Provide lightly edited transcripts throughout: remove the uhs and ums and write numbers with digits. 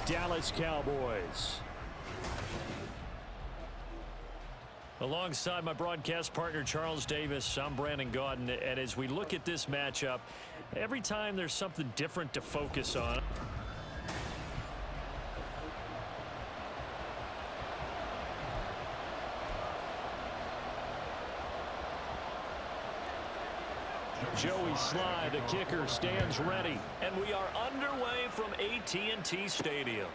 Dallas Cowboys. Alongside my broadcast partner, Charles Davis, I'm Brandon Gaudin. And as we look at this matchup, every time there's something different to focus on. Joey Sly, the kicker, stands ready. And we are underway from AT&T Stadium.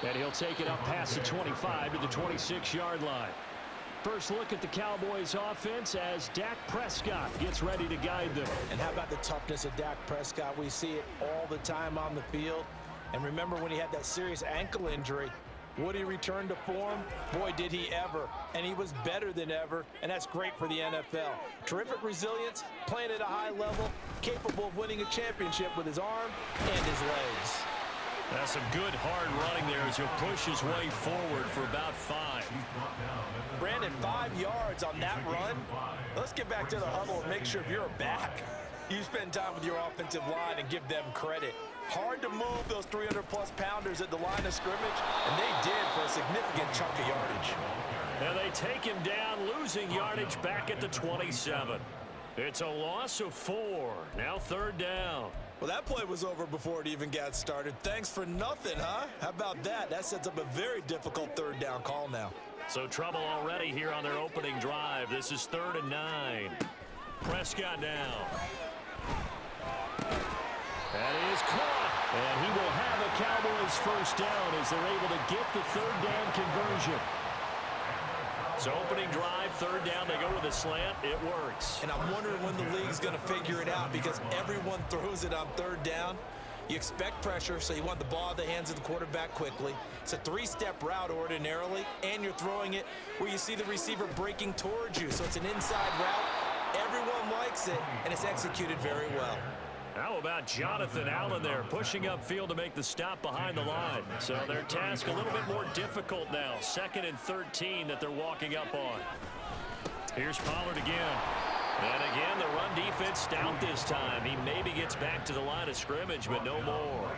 And he'll take it up past the 25 to the 26-yard line. First look at the Cowboys offense as Dak Prescott gets ready to guide them. And how about the toughness of Dak Prescott? We see it all the time on the field. And remember when he had that serious ankle injury, would he return to form? Boy, did he ever. And he was better than ever, and that's great for the NFL. Terrific resilience, playing at a high level, capable of winning a championship with his arm and his legs. That's some good hard running there as he'll push his way forward for about 5. Brandon, 5 yards on that run. Let's get back to the huddle and make sure if you're a back, you spend time with your offensive line and give them credit. Hard to move those 300-plus pounders at the line of scrimmage, and they did for a significant chunk of yardage. And they take him down, losing yardage back at the 27. It's a loss of 4. Now 3rd down. Well, that play was over before it even got started. Thanks for nothing, huh? How about that? That sets up a very difficult 3rd down call now. So trouble already here on their opening drive. This is 3rd and 9. Prescott down. That is caught. And he will have a Cowboys 1st down as they're able to get the 3rd down conversion. So opening drive, 3rd down, they go with a slant. It works. And I'm wondering when the league's going to figure it out because everyone throws it on 3rd down. You expect pressure, so you want the ball in the hands of the quarterback quickly. It's a 3-step route ordinarily, and you're throwing it where you see the receiver breaking towards you. So it's an inside route. Everyone likes it, and it's executed very well. How about Jonathan Allen there pushing upfield to make the stop behind the line? So their task a little bit more difficult now. 2nd and 13 that they're walking up on. Here's Pollard again. And again, the run defense stout this time. He maybe gets back to the line of scrimmage, but no more.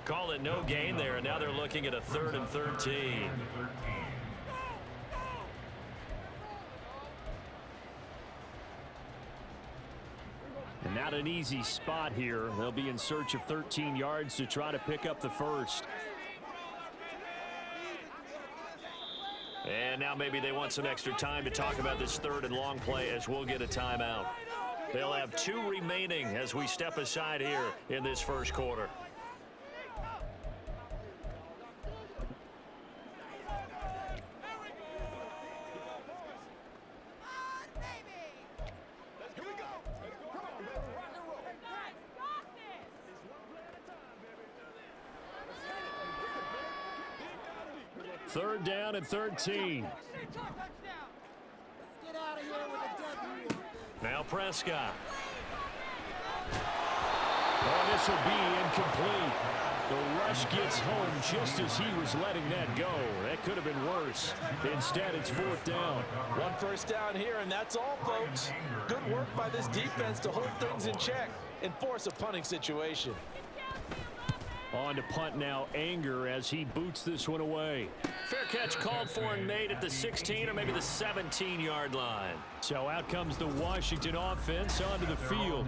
Call it no gain there, and now they're looking at a 3rd and 13. And not an easy spot here. They'll be in search of 13 yards to try to pick up the 1st. And now maybe they want some extra time to talk about this 3rd and long play as we'll get a timeout. They'll have 2 remaining as we step aside here in this 1st quarter. Third down and 13. Let's get out of here with a W. Now Prescott. Oh, this will be incomplete. The rush gets home just as he was letting that go. That could have been worse. Instead, it's 4th down. 1 first down here, and that's all, folks. Good work by this defense to hold things in check and force a punting situation. On to punt now, Anger, as he boots this one away. Fair catch called for and made at the 16 or maybe the 17-yard line. So out comes the Washington offense onto the field.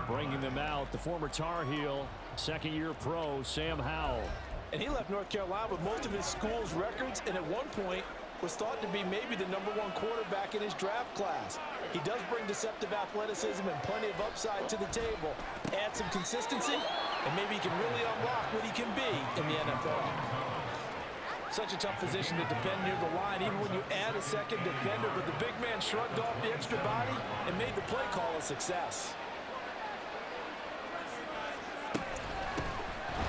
Bringing them out, the former Tar Heel, 2nd-year pro, Sam Howell. And he left North Carolina with most of his school's records, and at one point was thought to be maybe the #1 quarterback in his draft class. He does bring deceptive athleticism and plenty of upside to the table. Add some consistency, and maybe he can really unlock what he can be in the NFL. Such a tough position to defend near the line, even when you add a 2nd defender, but the big man shrugged off the extra body and made the play call a success.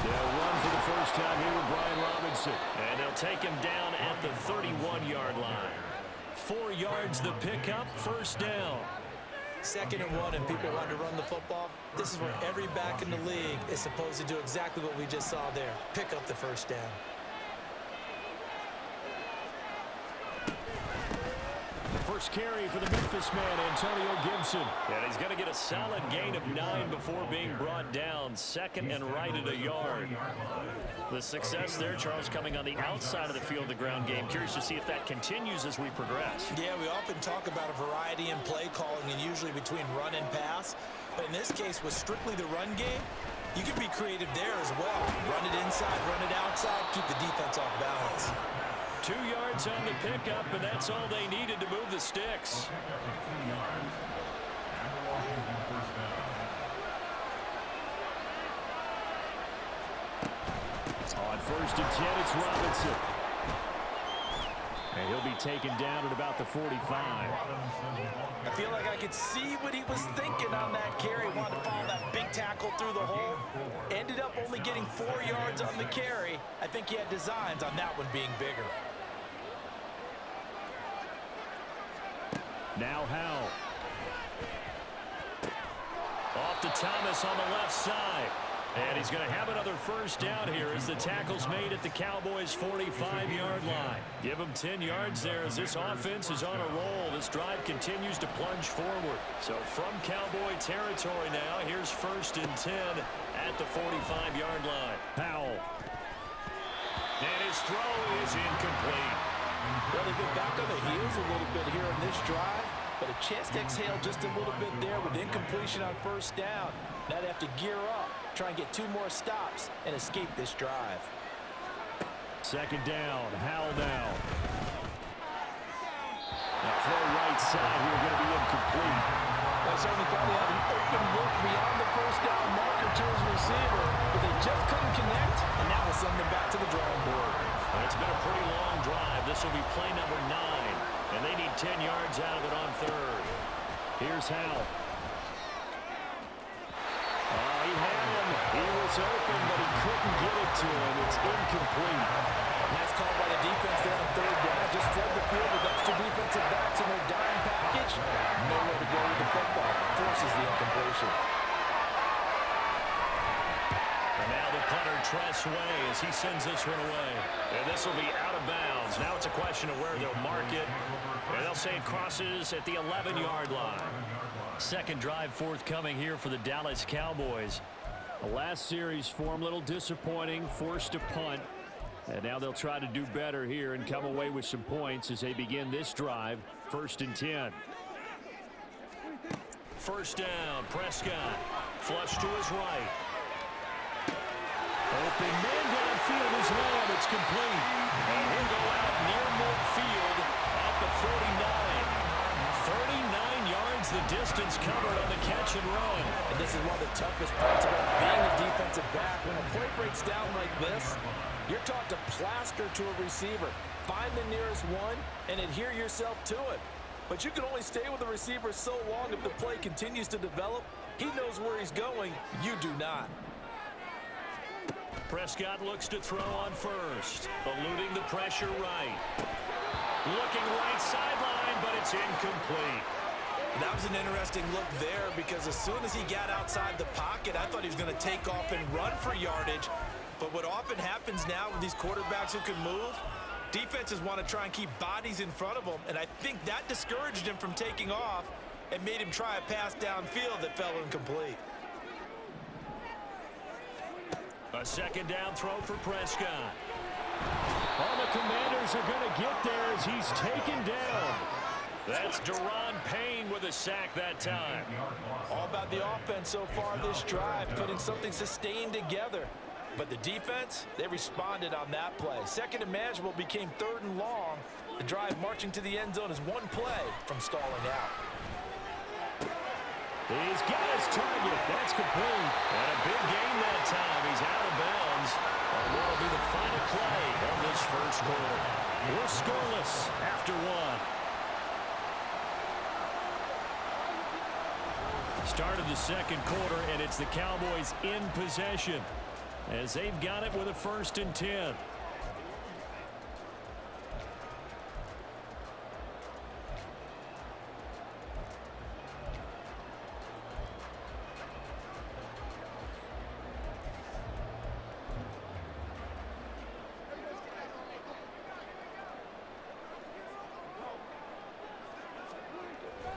They'll run for the 1st time here with Brian Robinson. And they'll take him down at the 31-yard line. 4 yards the pickup, 1st down. 2nd and 1, and people want to run the football. This is where every back in the league is supposed to do exactly what we just saw there. Pick up the 1st down. first carry for the Memphis man, Antonio Gibson. And he's going to get a solid gain of 9 before being brought down. Second and right at a yard. The success there, Charles, coming on the outside of the field, the ground game. Curious to see if that continues as we progress. Yeah, we often talk about a variety in play calling and usually between run and pass. But in this case, with strictly the run game, you can be creative there as well. Run it inside, run it outside, keep the defense off balance. 2 yards on the pickup, and that's all they needed to move the sticks. On 1st and 10, it's Robinson. And he'll be taken down at about the 45. I feel like I could see what he was thinking on that carry. Wanted to follow that big tackle through the hole. Ended up only getting 4 yards on the carry. I think he had designs on that one being bigger. Now Howell. Off to Thomas on the left side. And he's going to have another first down here as the tackle's made at the Cowboys' 45-yard line. Give them 10 yards there as this offense is on a roll. This drive continues to plunge forward. So from Cowboy territory now, here's 1st and 10 at the 45-yard line. Howell. And his throw is incomplete. Well, they've been back on the heels a little bit here in this drive, but a chance to exhale just a little bit there with incompletion on 1st down. Now they have to gear up, try and get 2 more stops, and escape this drive. 2nd down, Howell now. That throw right side here going to be incomplete. I certainly thought he had an open look beyond the 1st down marker to his receiver, but they just couldn't connect, and now we'll send them back to the drawing board. Well, it's been a pretty long drive. This will be play number 9, and they need 10 yards out of it on 3rd. Here's Howell. He had him. He was open, but he couldn't get it to him. It's incomplete. Nice call by the defense there on 3rd down. Just flood the field with extra defensive backs in their dime package. Nowhere to go with the football. Forces the incompletion. And now the punter Tress Way as he sends this one away. And this will be out of bounds. Now it's a question of where they'll mark it. And they'll say it crosses at the 11-yard line. 2nd drive forthcoming here for the Dallas Cowboys. The last series form a little disappointing, forced to punt. And now they'll try to do better here and come away with some points as they begin this drive. 1st and 10. 1st down, Prescott. Flush to his right. Open man downfield is Lamb. It's complete. And he'll go out near midfield at the 49. 39 yards the distance covered on the catch and run. And this is one of the toughest parts about being a defensive back. When a play breaks down like this, you're taught to plaster to a receiver. Find the nearest one and adhere yourself to it. But you can only stay with the receiver so long if the play continues to develop. He knows where he's going. You do not. Prescott looks to throw on 1st. Eluding the pressure right. Looking right sideline, but it's incomplete. That was an interesting look there because as soon as he got outside the pocket, I thought he was going to take off and run for yardage. But what often happens now with these quarterbacks who can move, defenses want to try and keep bodies in front of them, and I think that discouraged him from taking off and made him try a pass downfield that fell incomplete. A 2nd down throw for Prescott. All the Commanders are going to get there as he's taken down. That's Daron Payne with a sack that time. All about the offense so far this drive, putting something sustained together. But the defense, they responded on that play. 2nd and manageable became 3rd and long. The drive marching to the end zone is one play from stalling out. He's got his target. That's complete. And a big gain that time. He's out of bounds. And will be the final play of this 1st quarter. We're scoreless after 1. Start of the 2nd quarter, and it's the Cowboys in possession as they've got it with a 1st and 10.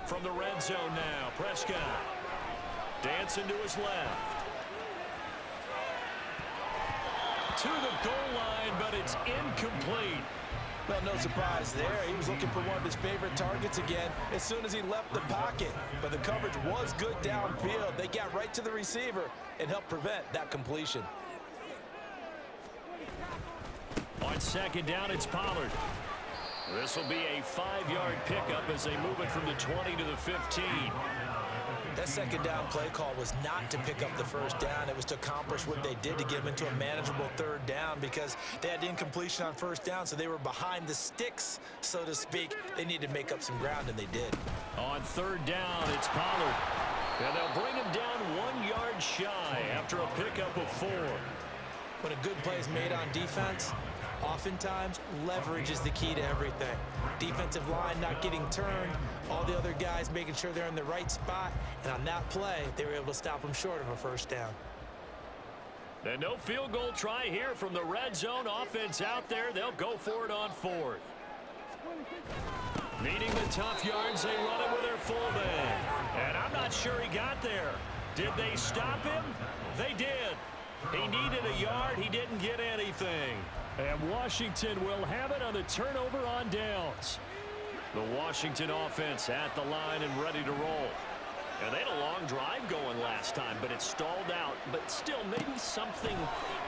From the red zone now, Prescott. Dancing to his left. To the goal line, but it's incomplete. Well, no surprise there. He was looking for one of his favorite targets again as soon as he left the pocket. But the coverage was good downfield. They got right to the receiver and helped prevent that completion. On second down, it's Pollard. This will be a 5-yard pickup as they move it from the 20 to the 15. That second down play call was not to pick up the first down. It was to accomplish what they did to get them into a manageable third down because they had incompletion on first down, so they were behind the sticks, so to speak. They needed to make up some ground, and they did. On third down, it's Pollard. And they'll bring him down 1 yard shy after a pickup of 4. When a good play is made on defense, oftentimes leverage is the key to everything. Defensive line not getting turned, all the other guys making sure they're in the right spot, and on that play, they were able to stop them short of a first down. And no field goal try here from the red zone. Offense out there. They'll go for it on 4th. Needing the tough yards, they run it with their fullback. And I'm not sure he got there. Did they stop him? They did. He needed a yard. He didn't get anything. And Washington will have it on the turnover on downs. The Washington offense at the line and ready to roll. And they had a long drive going last time, but it stalled out. But still, maybe something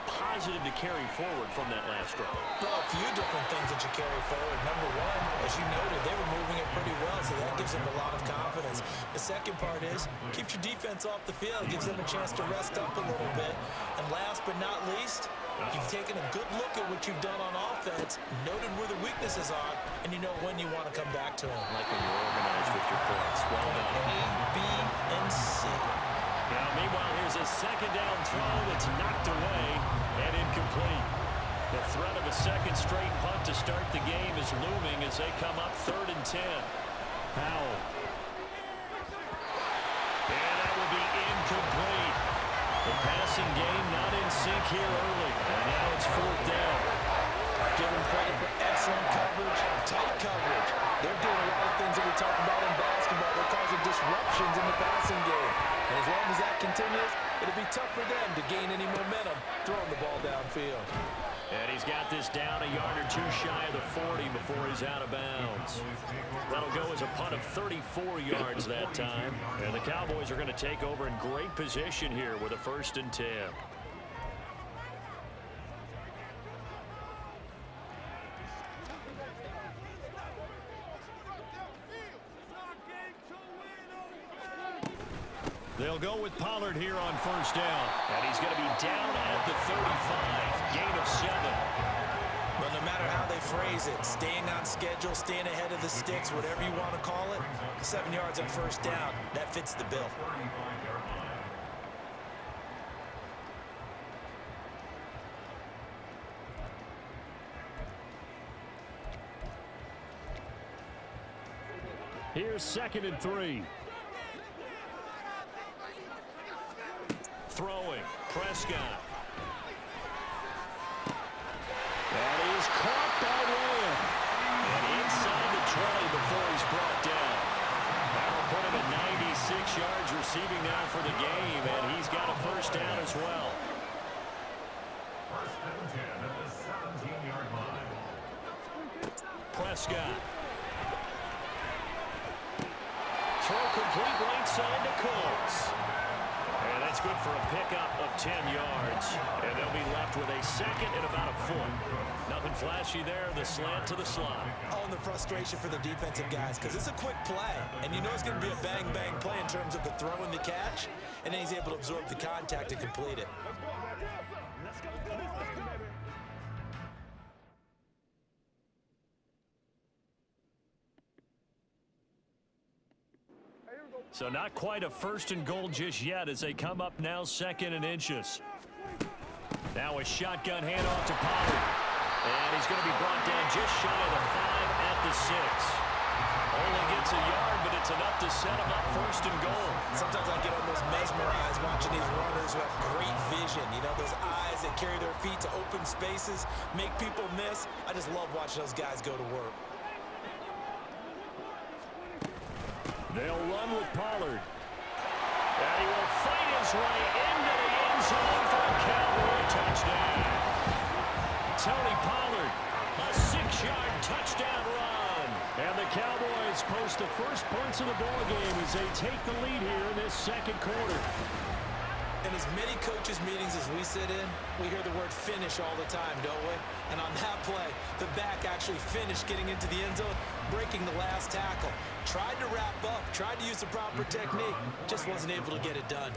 positive to carry forward from that last drive. Well, a few different things that you carry forward. Number one, as you noted, they were moving it pretty well, so that gives them a lot of confidence. The second part is, keeps your defense off the field, gives them a chance to rest up a little bit. And last but not least, you've taken a good look at what you've done on offense, noted where the weaknesses are, and you know when you want to come back to them. Like when you're organized with your points. Well done. A, B, and C. Now, meanwhile, here's a second down throw that's knocked away and incomplete. The threat of a second straight punt to start the game is looming as they come up 3rd and 10. Powell. And that will be incomplete. The passing game not in sync here early. And now it's 4th down. Give them credit for excellent coverage, tight coverage. They're doing a lot of things that we talk about in basketball. They're causing disruptions in the passing game. And as long as that continues, it'll be tough for them to gain any momentum throwing the ball downfield. And he's got this down a yard or 2 shy of the 40 before he's out of bounds. That'll go as a punt of 34 yards that time. And the Cowboys are going to take over in great position here with a 1st and 10. They'll go with Pollard here on 1st down. And he's going to be down at the 35. Gain of 7. But no matter how they phrase it, staying on schedule, staying ahead of the sticks, whatever you want to call it, 7 yards on 1st down, that fits the bill. Here's 2nd and 3. Throwing, Prescott. That is caught by Lamb. And inside the 20 before he's brought down. That'll put him at 96 yards receiving now for the game, and he's got a 1st down as well. 1st and 10 at the 17-yard line. Prescott. Throw complete right side to Colts. And that's good for a pickup of 10 yards. And they'll be left with a 2nd and about a foot. Nothing flashy there. The slant to the slot. Oh, and the frustration for the defensive guys because it's a quick play. And you know it's going to be a bang-bang play in terms of the throw and the catch. And then he's able to absorb the contact and complete it. So not quite a 1st and goal just yet as they come up now 2nd and inches. Now a shotgun handoff to Pollard. And he's going to be brought down just shy of the 5 at the 6. Only gets a yard, but it's enough to set him up 1st and goal. Sometimes I get almost mesmerized watching these runners who have great vision. You know, those eyes that carry their feet to open spaces, make people miss. I just love watching those guys go to work. They'll run with Pollard. And he will fight his way into the end zone for a Cowboy touchdown. Tony Pollard, a 6-yard touchdown run. And the Cowboys post the first points of the ballgame as they take the lead here in this second quarter. In as many coaches' meetings as we sit in, we hear the word finish all the time, don't we? And on that play, the back actually finished getting into the end zone, breaking the last tackle. Tried to wrap up, tried to use the proper technique, just wasn't able to get it done.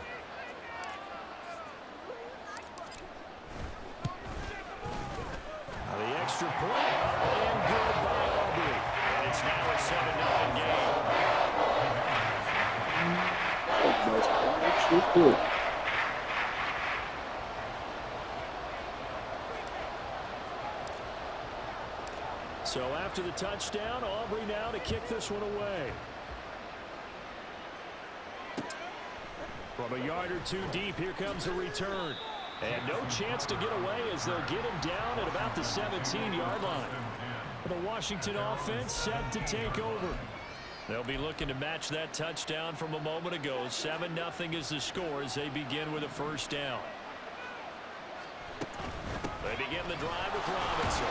Now the extra point, and good by Aubrey. And it's now a 7-0 game. So after the touchdown, Aubrey now to kick this one away. From a yard or two deep, here comes a return. And no chance to get away as they'll get him down at about the 17-yard line. The Washington offense set to take over. They'll be looking to match that touchdown from a moment ago. 7-0 is the score as they begin with a first down. They begin the drive with Robinson.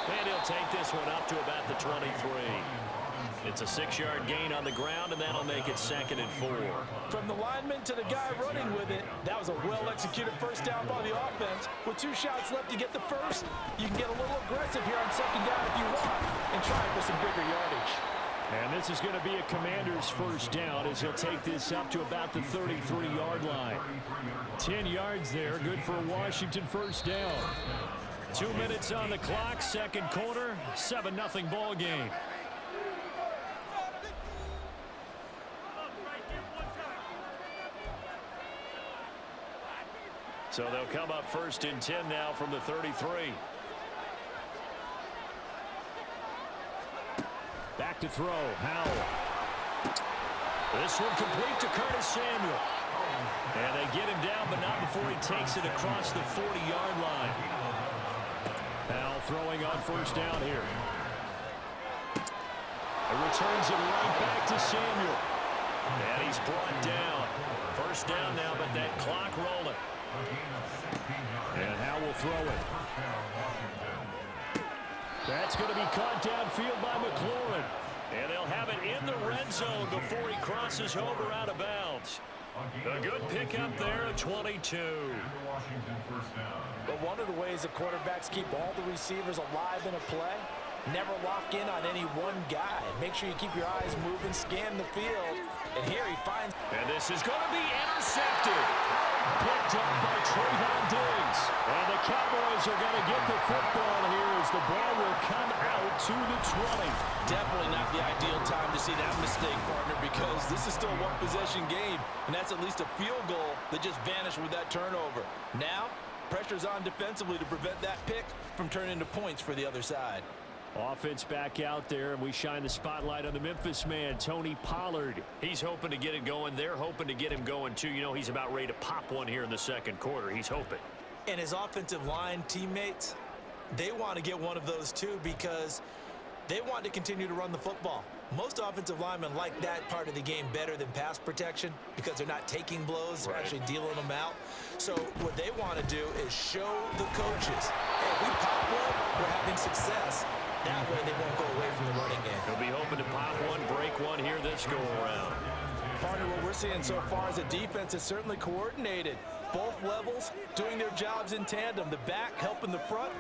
And he'll take this one up to about the 23. It's a 6-yard gain on the ground, and that'll make it 2nd and 4. From the lineman to the guy running with it, that was a well-executed first down by the offense. With 2 shots left to get the first, you can get a little aggressive here on 2nd down if you want and try for some bigger yardage. And this is going to be a Commander's first down as he'll take this up to about the 33-yard line. 10 yards there, good for a Washington first down. 2 minutes on the clock, second quarter, 7-0 ball game. So they'll come up 1st and 10 now from the 33. Back to throw, Howell. This one complete to Curtis Samuel. And they get him down, but not before he takes it across the 40-yard line. Howell throwing on first down here. It returns it right back to Samuel. And he's brought down. First down now, but that clock rolling. And Howell will throw it. That's going to be caught downfield by McLaurin. And they'll have it in the red zone before he crosses over out of bounds. A good pickup there at 22. But one of the ways that quarterbacks keep all the receivers alive in a play, never lock in on any one guy. Make sure you keep your eyes moving, scan the field. And here he finds... And this is going to be intercepted. Picked up by Trayvon Diggs. And the Cowboys are going to get the football here as the ball will come out to the 20. Definitely not the ideal time to see that mistake, partner, because this is still a one-possession game, and that's at least a field goal that just vanished with that turnover. Now, pressure's on defensively to prevent that pick from turning into points for the other side. Offense back out there, and we shine the spotlight on the Memphis man, Tony Pollard. He's hoping to get it going. They're hoping to get him going, too. You know, he's about ready to pop one here in the second quarter. He's hoping. And his offensive line teammates, they want to get one of those, too, because they want to continue to run the football. Most offensive linemen like that part of the game better than pass protection because they're not taking blows, they're actually dealing them out. So what they want to do is show the coaches, hey, if we pop one, we're having success. That way they won't go away from the running game. He'll be hoping to pop one, break one here this go-around. Partner, what we're seeing so far is the defense is certainly coordinated. Both levels doing their jobs in tandem. The back helping the front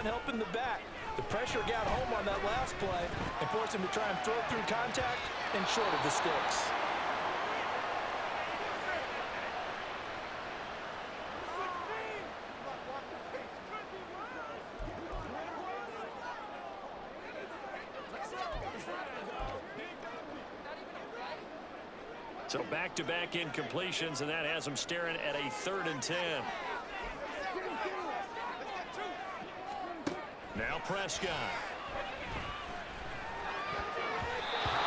helping the back. The pressure got home on that last play and forced him to try and throw through contact and short of the sticks. So back-to-back incompletions, and that has them staring at a 3rd and 10. Now Prescott.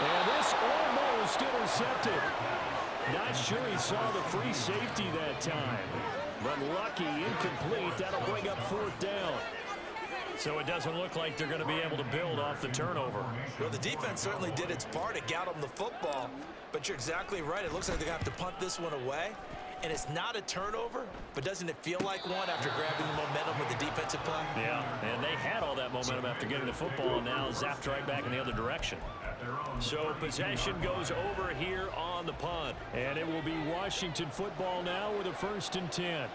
And this almost intercepted. Not sure he saw the free safety that time. But lucky, incomplete. That'll bring up 4th down. So it doesn't look like they're going to be able to build off the turnover. Well, the defense certainly did its part to get them the football, but you're exactly right. It looks like they're going to have to punt this one away, and it's not a turnover, but doesn't it feel like one after grabbing the momentum with the defensive play? Yeah, and they had all that momentum after getting the football, and now zapped right back in the other direction. So possession goes over here on the punt, and it will be Washington football now with a 1st and 10.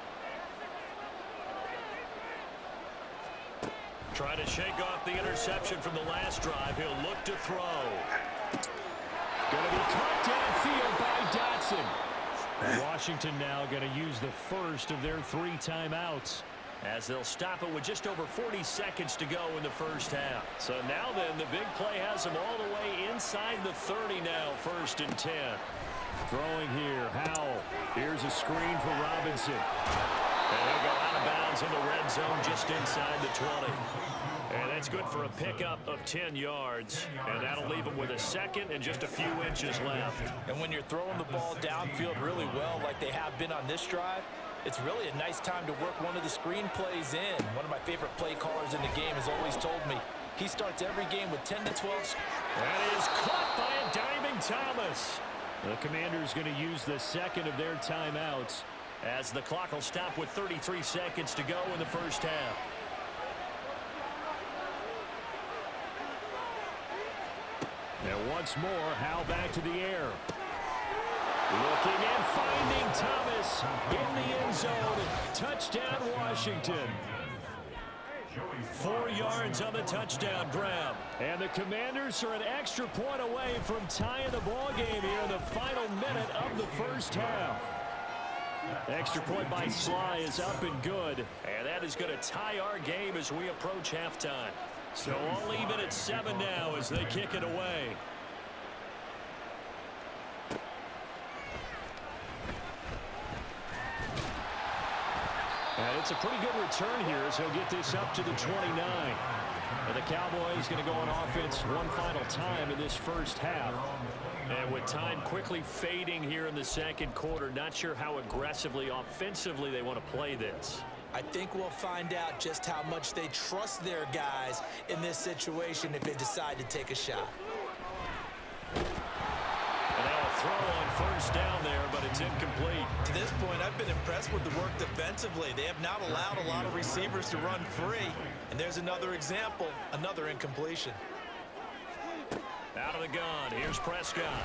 Trying to shake off the interception from the last drive. He'll look to throw. Going to be caught downfield by Dotson. Washington now going to use the first of their 3 timeouts, as they'll stop it with just over 40 seconds to go in the first half. So now then, the big play has them all the way inside the 30 now, 1st and 10. Throwing here, Howell. Here's a screen for Robinson. And he'll go out of bounds in the red zone just inside the 20. And that's good for a pickup of 10 yards. And that'll leave them with a second and just a few inches left. And when you're throwing the ball downfield really well like they have been on this drive, it's really a nice time to work one of the screen plays in. One of my favorite play callers in the game has always told me he starts every game with 10 to 12. That is caught by a diving Thomas. The Commanders going to use the second of their timeouts, as the clock will stop with 33 seconds to go in the first half. And once more, Howell back to the air. Looking and finding Thomas in the end zone. Touchdown, Washington. 4 yards on the touchdown grab. And the Commanders are an extra point away from tying the ball game here in the final minute of the first half. Extra point by Sly is up and good. And that is going to tie our game as we approach halftime. So all even at 7 now as they kick it away. And it's a pretty good return here as he'll get this up to the 29. And the Cowboys going to go on offense one final time in this first half. And with time quickly fading here in the second quarter, not sure how aggressively, offensively they want to play this. I think we'll find out just how much they trust their guys in this situation if they decide to take a shot. And now a throw on first down there, but it's incomplete. To this point, I've been impressed with the work defensively. They have not allowed a lot of receivers to run free. And there's another example, another incompletion. Out of the gun, here's Prescott.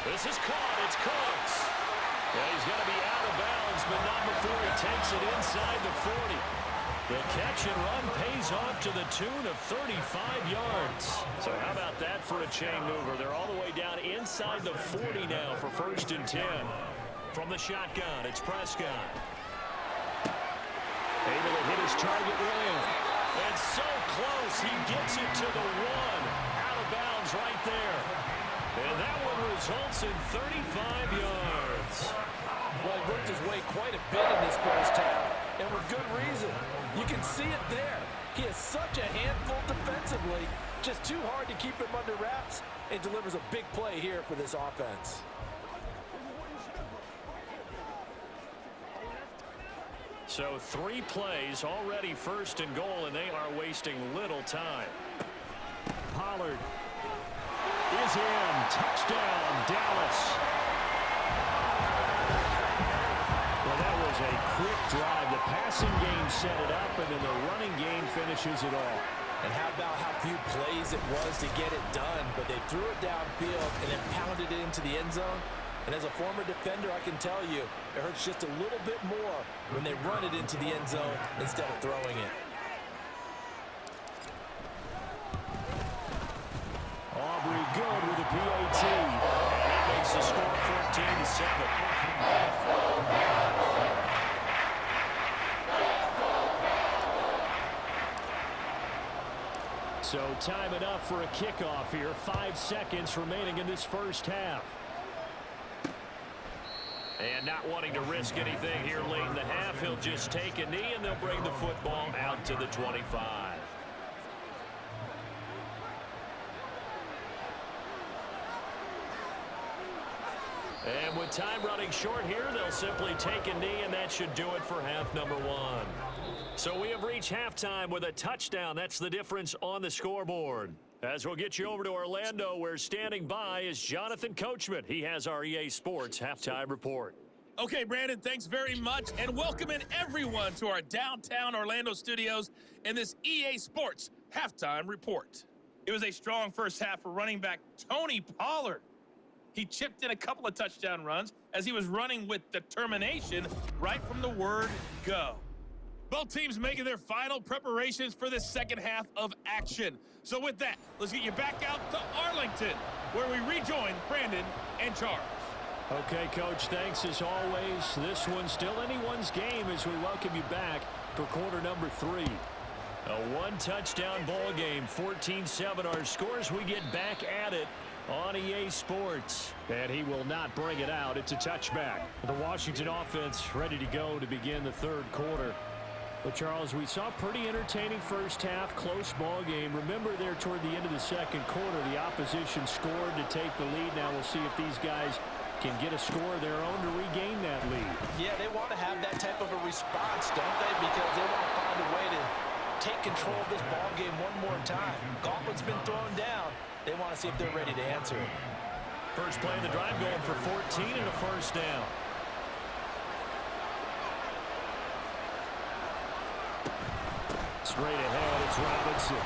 This is caught, it's Cooks. Yeah, he's going to be out of bounds, but not before he takes it inside the 40. The catch and run pays off to the tune of 35 yards. So how about that for a chain mover? They're all the way down inside the 40 now for 1st and 10. From the shotgun, it's Prescott. Able to hit his target man. And so close, he gets it to the 1. Out of bounds right there. And that one results in 35 yards. Well, he worked his way quite a bit in this first half, and with good reason. You can see it there. He is such a handful defensively, just too hard to keep him under wraps, and delivers a big play here for this offense. So 3 plays already 1st and goal, and they are wasting little time. Pollard is in. Touchdown, Dallas. Well, that was a quick drive. The passing game set it up, and then the running game finishes it all. And how about how few plays it was to get it done, but they threw it downfield and then pounded it into the end zone. And as a former defender, I can tell you, it hurts just a little bit more when they run it into the end zone instead of throwing it. Aubrey good with a PAT. And that makes the score 14-7. So time enough for a kickoff here. 5 seconds remaining in this first half. And not wanting to risk anything here late in the half, he'll just take a knee and they'll bring the football out to the 25. And with with time running short here, they'll simply take a knee, and that should do it for half number one. So we have reached halftime with a touchdown. That's the difference on the scoreboard. As we'll get you over to Orlando, where standing by is Jonathan Coachman. He has our EA Sports halftime report. Okay, Brandon, thanks very much, and welcome in everyone to our downtown Orlando studios in this EA Sports halftime report. It was a strong first half for running back Tony Pollard. He chipped in a couple of touchdown runs as he was running with determination right from the word go. Both teams making their final preparations for the second half of action. So with that, let's get you back out to Arlington, where we rejoin Brandon and Charles. Okay, Coach, thanks as always. This one's still anyone's game as we welcome you back for quarter number 3. A one-touchdown ball game, 14-7 our scores. We get back at it on EA Sports. And he will not bring it out. It's a touchback. The Washington offense ready to go to begin the third quarter. But, Charles, we saw a pretty entertaining first half, close ball game. Remember there toward the end of the second quarter, the opposition scored to take the lead. Now we'll see if these guys can get a score of their own to regain that lead. Yeah, they want to have that type of a response, don't they? Because they want to find a way to take control of this ball game one more time. Gauntlet's been thrown down. They want to see if they're ready to answer it. First play of the drive going for 14 and a first down. Straight ahead, it's Robinson.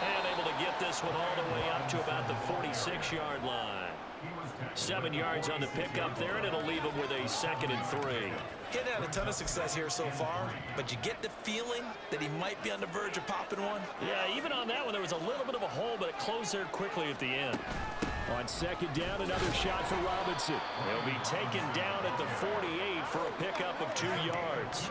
And able to get this one all the way up to about the 46-yard line. 7 yards on the pickup there, and it'll leave him with a 2nd and 3. He's had a ton of success here so far, but you get the feeling that he might be on the verge of popping one. Yeah, even on that one, there was a little bit of a hole, but it closed there quickly at the end. On 2nd down, another shot for Robinson. He'll be taken down at the 48 for a pickup of 2 yards.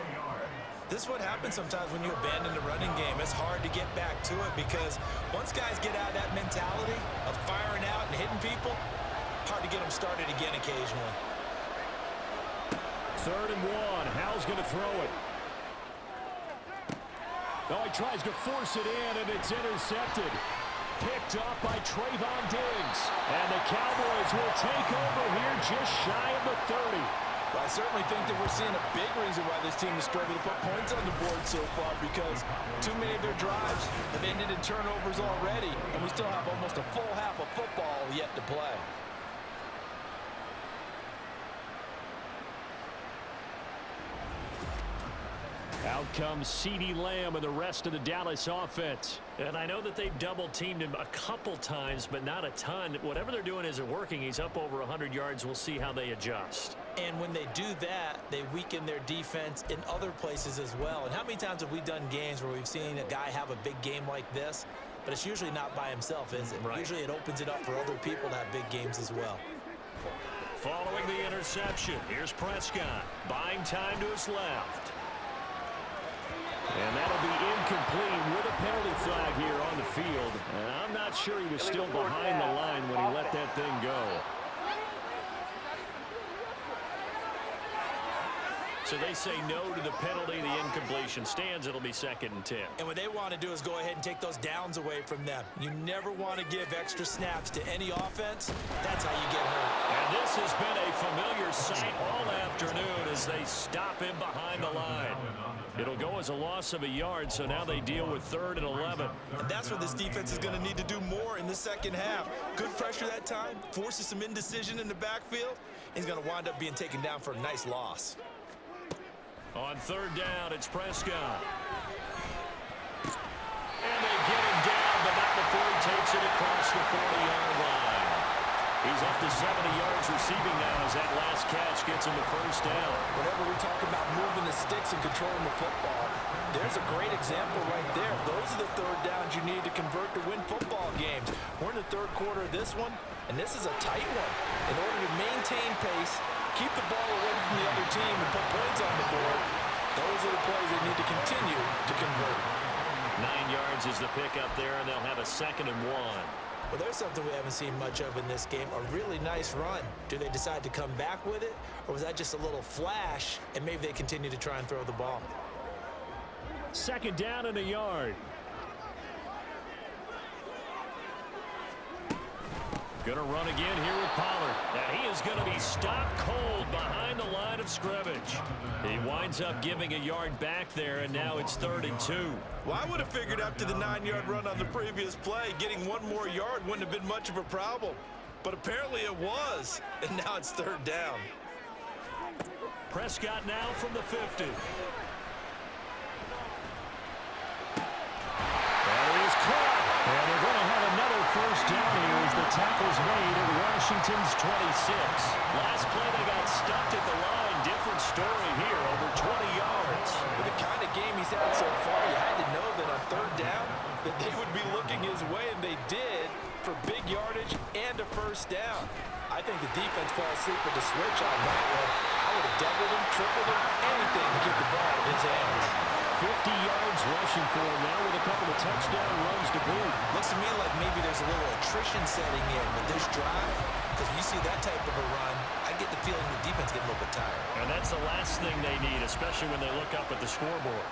This is what happens sometimes when you abandon the running game. It's hard to get back to it because once guys get out of that mentality of firing out and hitting people, hard to get them started again occasionally. 3rd and 1. Howell's going to throw it. Oh, he tries to force it in, and it's intercepted. Picked up by Trayvon Diggs. And the Cowboys will take over here just shy of the 30. Well, I certainly think that we're seeing a big reason why this team is struggling to put points on the board so far, because too many of their drives have ended in turnovers already, and we still have almost a full half of football yet to play. Out comes CeeDee Lamb and the rest of the Dallas offense. And I know that they've double-teamed him a couple times, but not a ton. Whatever they're doing isn't working. He's up over 100 yards. We'll see how they adjust. And when they do that, they weaken their defense in other places as well. And how many times have we done games where we've seen a guy have a big game like this, but it's usually not by himself, is it? Right. Usually it opens it up for other people to have big games as well. Following the interception, here's Prescott. Buying time to his left. And that'll be incomplete with a penalty flag here on the field. And I'm not sure he was still behind the line when he let that thing go. So they say no to the penalty. The incompletion stands. It'll be 2nd and 10. And what they want to do is go ahead and take those downs away from them. You never want to give extra snaps to any offense. That's how you get hurt. And this has been a familiar sight all afternoon as they stop him behind the line. It'll go as a loss of a yard, so now they deal with 3rd and 11. And that's what this defense is going to need to do more in the second half. Good pressure that time, forces some indecision in the backfield. He's going to wind up being taken down for a nice loss. On 3rd down, it's Prescott. And they get him down, but not before he takes it across the 40-yard line. He's up to 70 yards receiving now as that last catch gets him the first down. Whenever we talk about moving the sticks and controlling the football, there's a great example right there. Those are the 3rd downs you need to convert to win football games. We're in the 3rd quarter of this one, and this is a tight one. In order to maintain pace, keep the ball away from the other team and put points on the board, those are the plays they need to continue to convert. 9 yards is the pickup there, and they'll have a 2nd and 1. Well, there's something we haven't seen much of in this game, a really nice run. Do they decide to come back with it, or was that just a little flash, and maybe they continue to try and throw the ball? 2nd down and a yard. Gonna run again here with Pollard. And he is going to be stopped cold behind the line of scrimmage. He winds up giving a yard back there, and now it's 3rd and 2. Well, I would have figured after the 9-yard run on the previous play, getting one more yard wouldn't have been much of a problem. But apparently it was, and now it's 3rd down. Prescott now from the 50. And they're going to have another first down here as the tackle's made at Washington's 26. Last play they got stuffed at the line. Different story here, over 20 yards. With the kind of game he's had so far, you had to know that on 3rd down that they would be looking his way, and they did, for big yardage and a first down. I think the defense fell asleep with the switch on that one. I would have doubled him, tripled him, anything to get the ball in his hands. 50 yards rushing for him now with a couple of touchdown runs to boot. Looks to me like maybe there's a little attrition setting in with this drive, because when you see that type of a run, I get the feeling the defense getting a little bit tired. And that's the last thing they need, especially when they look up at the scoreboard.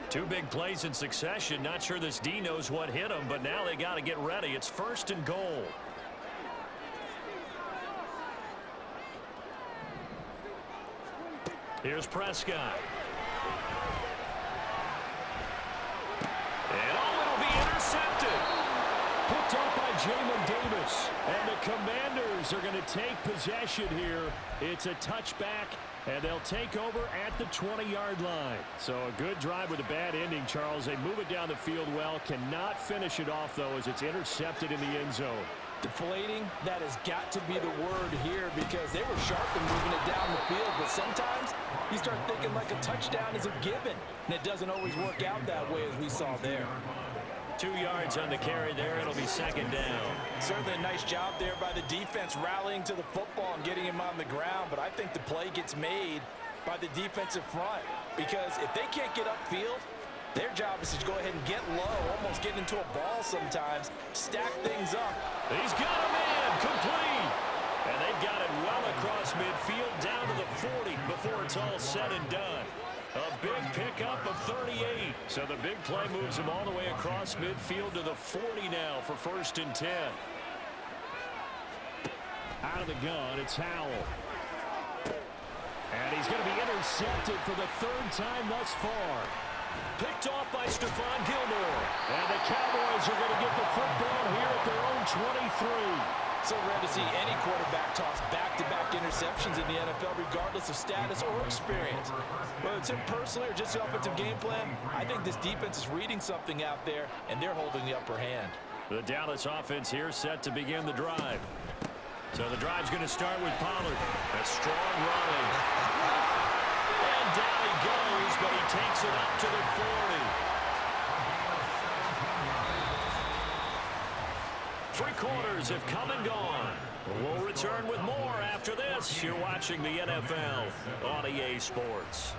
Two big plays in succession. Not sure this D knows what hit him, but now they got to get ready. It's 1st and goal. Here's Prescott. And it'll be intercepted. Picked up by Jamin Davis. And the Commanders are going to take possession here. It's a touchback, and they'll take over at the 20-yard line. So a good drive with a bad ending, Charles. They move it down the field well. Cannot finish it off, though, as it's intercepted in the end zone. Deflating, that has got to be the word here, because they were sharp in moving it down the field. But sometimes you start thinking like a touchdown is a given, and it doesn't always work out that way, as we saw there. 2 yards on the carry there. It'll be 2nd down. Certainly a nice job there by the defense rallying to the football and getting him on the ground. But I think the play gets made by the defensive front, because if they can't get upfield, their job is to go ahead and get low, almost get into a ball sometimes, stack things up. He's got a man complete. And they've got it well across midfield down to the 40 before it's all said and done. A big pickup of 38. So the big play moves him all the way across midfield to the 40 now for 1st and 10. Out of the gun, it's Howell. And he's going to be intercepted for the 3rd time thus far. Picked off by Stephon Gilmore. And the Cowboys are going to get the football here at their own 23. So rare to see any quarterback toss back-to-back interceptions in the NFL, regardless of status or experience. Whether it's him personally or just the offensive game plan, I think this defense is reading something out there, and they're holding the upper hand. The Dallas offense here set to begin the drive. So the drive's going to start with Pollard. A strong run. And down he goes, but he takes it up to the 40. 3 quarters have come and gone. We'll return with more after this. You're watching the NFL on EA Sports.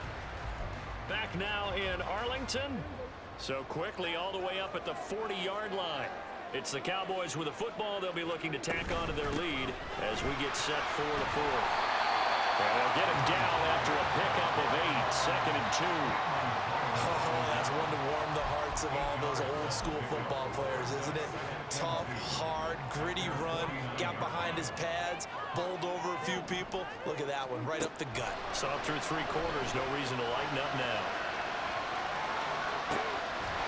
Back now in Arlington. So quickly all the way up at the 40-yard line. It's the Cowboys with the football. They'll be looking to tack onto their lead as we get set for the 4th. And they'll get him down after a pickup of 8. 2nd and 2. Oh, that's one to warm the hearts of all those old-school football players, isn't it? Tough, hard, gritty run, got behind his pads, bowled over a few people. Look at that one, right up the gut. Saw through 3 quarters, no reason to lighten up now.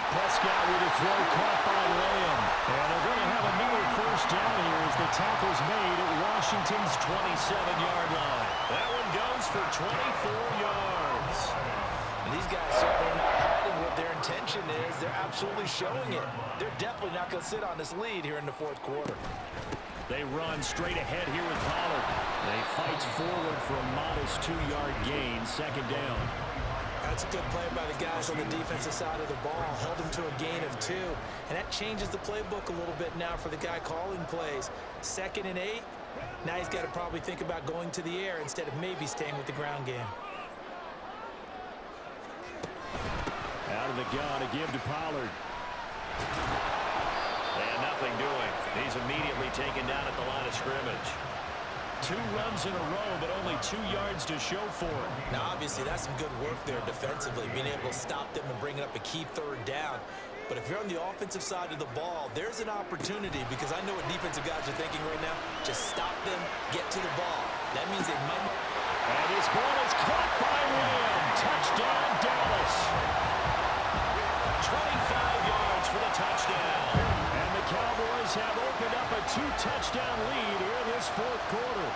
Prescott with a throw caught by Lamb. And they're going to have another first down here as the tackle's made at Washington's 27-yard line. That one goes for 24 yards. And these guys certainly not hiding what their intention is. They're absolutely showing it. They're definitely not going to sit on this lead here in the 4th quarter. They run straight ahead here with Pollard. They fight forward for a modest 2-yard gain, 2nd down. That's a good play by the guys on the defensive side of the ball. Held him to a gain of 2. And that changes the playbook a little bit now for the guy calling plays. 2nd and 8. Now he's got to probably think about going to the air instead of maybe staying with the ground game. Out of the gun, a give to Pollard. And nothing doing. He's immediately taken down at the line of scrimmage. 2 runs in a row, but only 2 yards to show for it. Now, obviously, that's some good work there defensively, being able to stop them and bring up a key 3rd down. But if you're on the offensive side of the ball, there's an opportunity, because I know what defensive guys are thinking right now. Just stop them, get to the ball. That means they might... And his ball is caught by Lamb. Touchdown, Dallas. 25 yards for the touchdown. And the Cowboys have opened up a 2-touchdown lead here in this 4th quarter.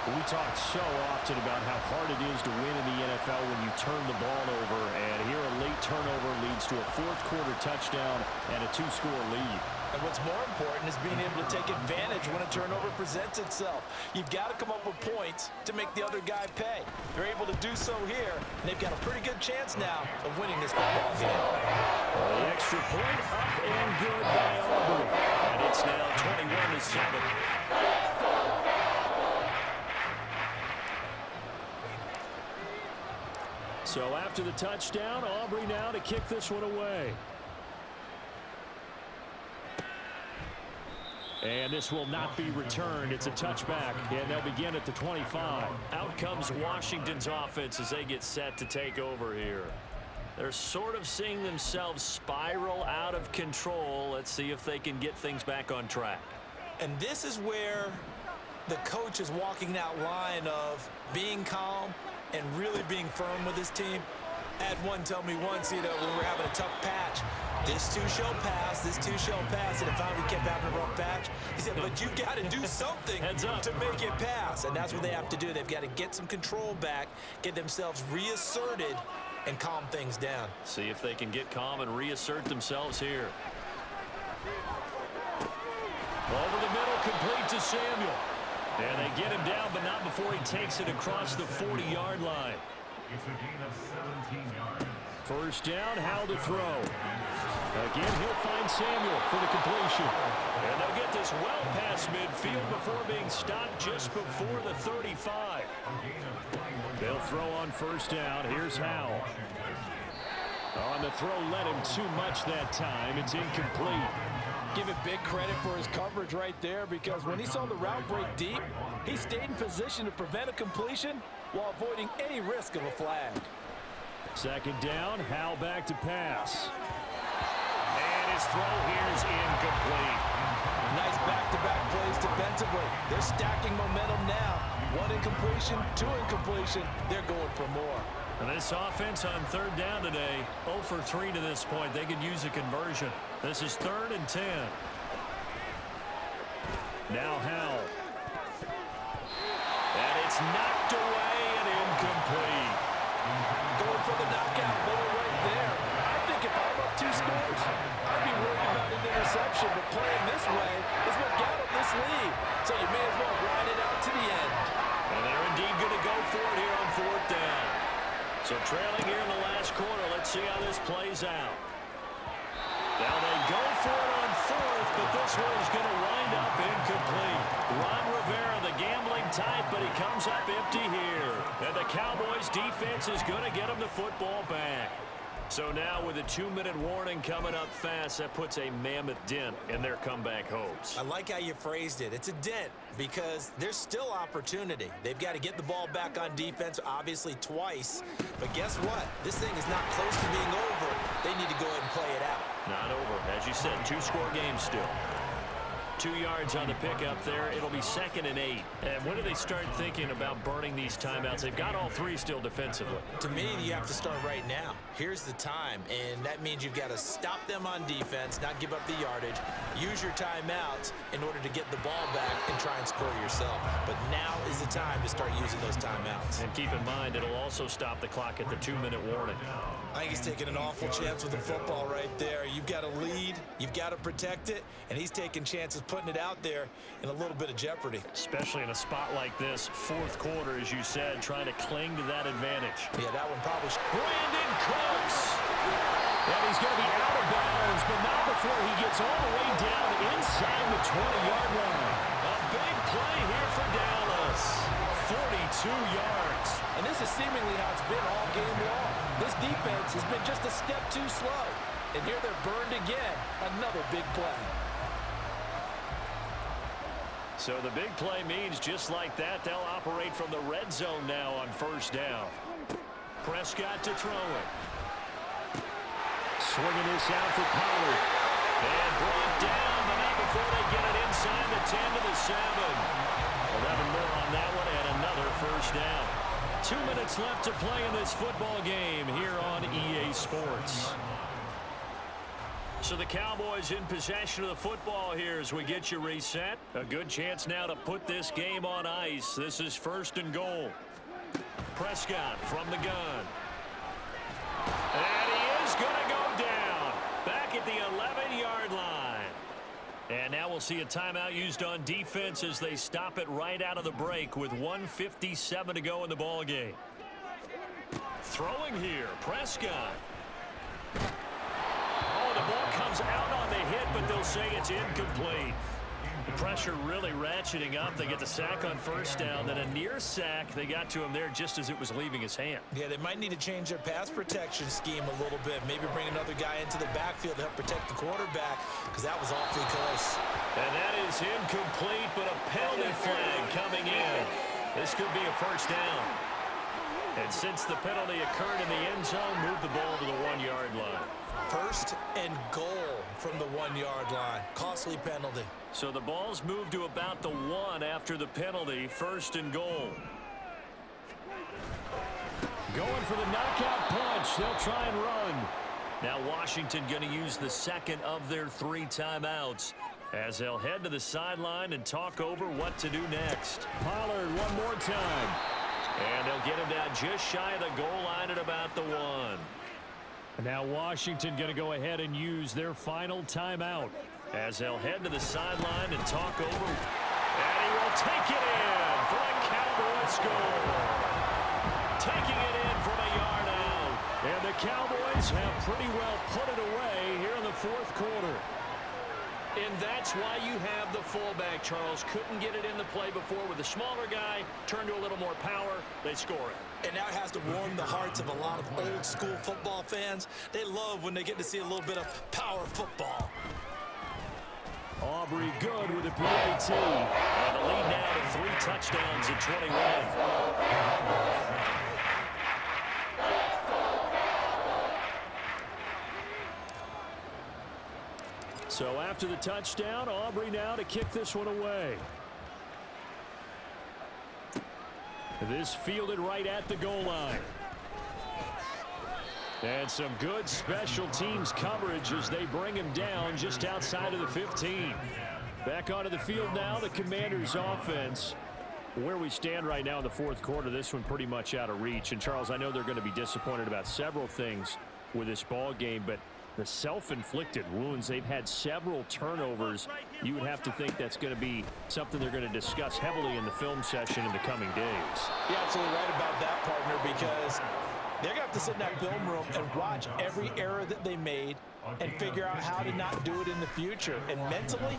We talk so often about how hard it is to win in the NFL when you turn the ball over, and here a late turnover leads to a 4th quarter touchdown and a 2-score lead. And what's more important is being able to take advantage when a turnover presents itself. You've got to come up with points to make the other guy pay. They're able to do so here, and they've got a pretty good chance now of winning this football game. The extra point up and good by Aubrey. And it's now 21-7. So after the touchdown, Aubrey now to kick this one away. And this will not be returned. It's a touchback, and they'll begin at the 25. Out comes Washington's offense as they get set to take over here. They're sort of seeing themselves spiral out of control. Let's see if they can get things back on track. And this is where the coach is walking that line of being calm and really being firm with his team. I had one tell me once, when we were having a tough patch, this too shall pass, this too shall pass, and if finally we kept having a rough patch, he said, but you got to do something to make it pass, and that's what they have to do. They've got to get some control back, get themselves reasserted, and calm things down. See if they can get calm and reassert themselves here. Over the middle, complete to Samuel. And they get him down, but not before he takes it across the 40-yard line. It's a gain of 17 yards. First down, Howell to throw. Again, he'll find Samuel for the completion. And they'll get this well past midfield before being stopped just before the 35. They'll throw on first down. Here's Howell. On the throw, led him too much that time. It's incomplete. Give it big credit for his coverage right there, because when he saw the route break deep, he stayed in position to prevent a completion while avoiding any risk of a flag. Second down, Howell back to pass. And his throw here is incomplete. Nice back-to-back plays defensively. They're stacking momentum now. 1 incompletion, 2 incompletion. They're going for more. And this offense on third down today, 0 for 3 to this point. They could use a conversion. This is 3rd and 10. Now Howell. And it's knocked away and incomplete. Going for the knockout ball right there. I think if I'm up 2 scores, I'd be worried about an interception, but playing this way is what got them this lead. So you may as well ride it out to the end. And they're indeed going to go for it here on 4th down. So trailing here in the last quarter, let's see how this plays out. Now they go for it on 4th, but this one is going to wind up incomplete. Ron Rivera, the gambling type, but he comes up empty here. And the Cowboys defense is going to get him the football back. So now with a 2-minute warning coming up fast, that puts a mammoth dent in their comeback hopes. I like how you phrased it. It's a dent because there's still opportunity. They've got to get the ball back on defense, obviously twice. But guess what? This thing is not close to being over. They need to go ahead and play it out. Not over. As you said, 2-score game still. 2 yards on the pickup there. It'll be 2nd and 8. And when do they start thinking about burning these timeouts? They've got all 3 still defensively. To me, you have to start right now. Here's the time, and that means you've got to stop them on defense, not give up the yardage, use your timeouts in order to get the ball back and try and score yourself. But now is the time to start using those timeouts. And keep in mind, it'll also stop the clock at the 2-minute warning. I think he's taking an awful chance with the football right there. You've got to lead, you've got to protect it, and he's taking chances putting it out there in a little bit of jeopardy. Especially in a spot like this, 4th quarter, as you said, trying to cling to that advantage. Yeah, that one probably... Brandon Cooks! And he's going to be out of bounds, but not before he gets all the way down inside the 20-yard line. A big play here for Dallas. 42 yards. And this is seemingly how it's been all game long. This defense has been just a step too slow. And here they're burned again. Another big play. So the big play means just like that, they'll operate from the red zone now on first down. Prescott to throw it. Swinging this out for Pollard. And brought down, but not before they get it inside the 10 to the 7. 11 more on that one and another first down. 2 minutes left to play in this football game here on EA Sports. So the Cowboys in possession of the football here as we get you reset. A good chance now to put this game on ice. This is first and goal. Prescott from the gun. And he is going to go down. Back at the 11-yard line. And now we'll see a timeout used on defense as they stop it right out of the break with 1:57 to go in the ball game. Throwing here, Prescott. Oh, the ball comes out on the hit, but they'll say it's incomplete. The pressure really ratcheting up. They get the sack on first down, then a near sack. They got to him there just as it was leaving his hand. Yeah, they might need to change their pass protection scheme a little bit. Maybe bring another guy into the backfield to help protect the quarterback, because that was awfully close. And that is incomplete, but a penalty flag coming in. This could be a first down. And since the penalty occurred in the end zone, move the ball to the 1-yard line. First and goal from the 1-yard line. Costly penalty. So the ball's moved to about the 1 after the penalty. First and goal. Going for the knockout punch. They'll try and run. Now Washington going to use the second of their 3 timeouts as they'll head to the sideline and talk over what to do next. Pollard one more time. And they'll get him down just shy of the goal line at about the 1. Now Washington going to go ahead and use their final timeout as they'll head to the sideline and talk over. And he will take it in for a Cowboy score. Taking it in from a yard out. And the Cowboys have pretty well put it away here in the fourth quarter. And that's why you have the fullback, Charles. Couldn't get it in the play before with the smaller guy. Turned to a little more power. They score it. And now it has to warm the hearts of a lot of old-school football fans. They love when they get to see a little bit of power football. Aubrey good with a PAT. And the lead now to 3 touchdowns at 21. So after the touchdown, Aubrey now to kick this one away. This fielded right at the goal line. And some good special teams coverage as they bring him down just outside of the 15. Back onto the field now, the Commanders offense. Where we stand right now in the fourth quarter, this one pretty much out of reach. And Charles, I know they're going to be disappointed about several things with this ball game, but the self-inflicted wounds, they've had several turnovers. You would have to think that's going to be something they're going to discuss heavily in the film session in the coming days. You're absolutely right about that, partner, because they're going to have to sit in that film room and watch every error that they made and figure out how to not do it in the future. And mentally,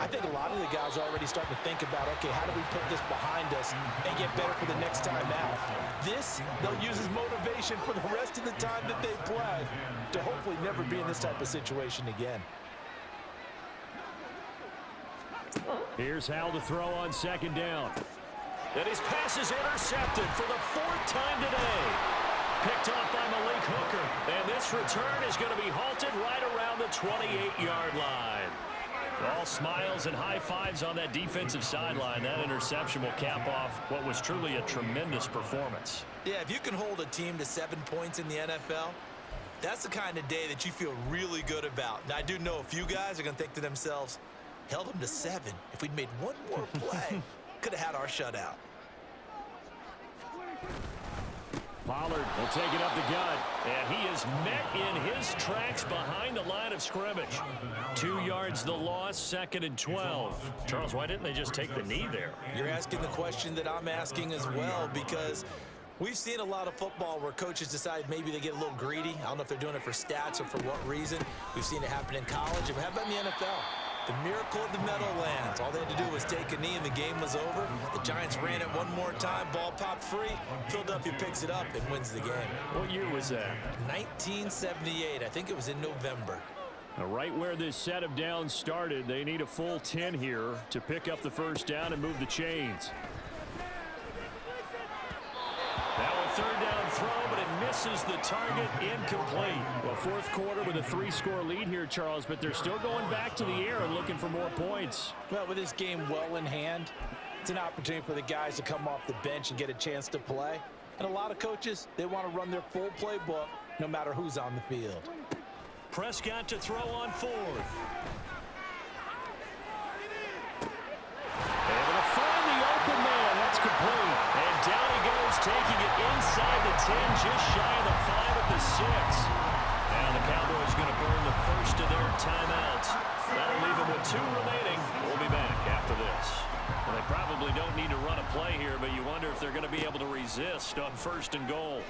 I think a lot of the guys are already starting to think about, okay, how do we put this behind us and get better for the next time out? This, they'll use as motivation for the rest of the time that they play to hopefully never be in this type of situation again. Here's Hal to throw on second down. And his pass is intercepted for the 4th time today. Picked off by Malik Hooker. And this return is going to be halted right around the 28-yard line. All smiles and high fives on that defensive sideline. That interception will cap off what was truly a tremendous performance. Yeah, if you can hold a team to 7 points in the NFL, that's the kind of day that you feel really good about. Now, I do know a few guys are going to think to themselves, held them to 7. If we'd made one more play, could have had our shutout. Pollard will take it up the gut, and he is met in his tracks behind the line of scrimmage. 2 yards the loss, 2nd and 12. Charles, why didn't they just take the knee there? You're asking the question that I'm asking as well, because we've seen a lot of football where coaches decide maybe they get a little greedy. I don't know if they're doing it for stats or for what reason. We've seen it happen in college. And how about in the NFL? The miracle of the Meadowlands. All they had to do was take a knee and the game was over. The Giants ran it one more time. Ball popped free. Philadelphia picks it up and wins the game. What year was that? 1978. I think it was in November. Right where this set of downs started, they need a full 10 here to pick up the first down and move the chains. Now a third down throw, but it misses the target, incomplete. Well, fourth quarter with a 3-score lead here, Charles, but they're still going back to the air and looking for more points. Well, with this game well in hand, it's an opportunity for the guys to come off the bench and get a chance to play. And a lot of coaches, they want to run their full playbook no matter who's on the field. Prescott to throw on fourth. Able to find the open man. That's complete. And down he goes, taking it inside the 10, just shy of the 5 at the 6. Now the Cowboys going to burn the first of their timeouts. That'll leave them with 2 remaining. We'll be back after this. Well, they probably don't need to run a play here, but you wonder if they're going to be able to resist on first and goal.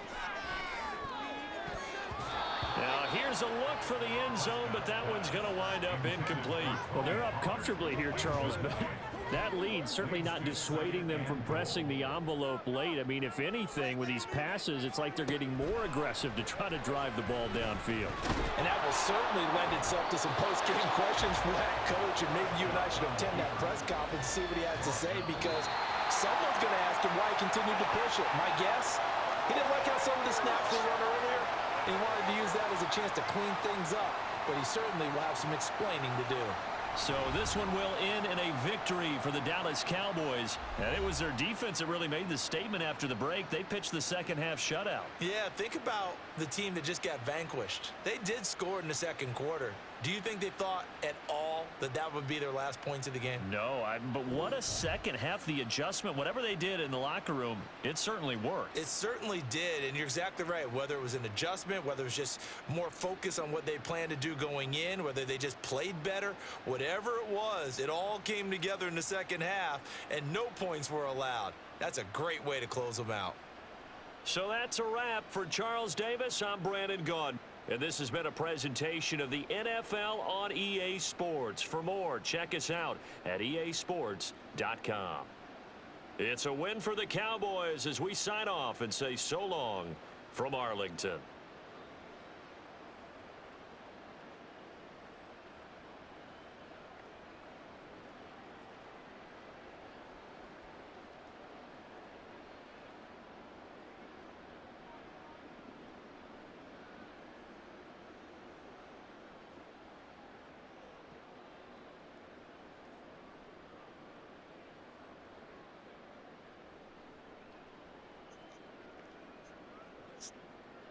Now, here's a look for the end zone, but that one's going to wind up incomplete. Well, they're up comfortably here, Charles, but that lead certainly not dissuading them from pressing the envelope late. I mean, if anything, with these passes, it's like they're getting more aggressive to try to drive the ball downfield. And that will certainly lend itself to some post-game questions for that coach, and maybe you and I should attend that press conference to see what he has to say, because someone's going to ask him why he continued to push it. My guess, he didn't like how some of the snaps were run earlier. He wanted to use that as a chance to clean things up, but he certainly will have some explaining to do. So this one will end in a victory for the Dallas Cowboys. And it was their defense that really made the statement after the break. They pitched the second-half shutout. Yeah, think about the team that just got vanquished. They did score in the second quarter. Do you think they thought at all that that would be their last points of the game? No, but what a second half. The adjustment, whatever they did in the locker room, it certainly worked. It certainly did, and you're exactly right. Whether it was an adjustment, whether it was just more focus on what they planned to do going in, whether they just played better, whatever it was, it all came together in the second half, and no points were allowed. That's a great way to close them out. So that's a wrap. For Charles Davis, I'm Brandon Gaudin. And this has been a presentation of the NFL on EA Sports. For more, check us out at easports.com. It's a win for the Cowboys as we sign off and say so long from Arlington.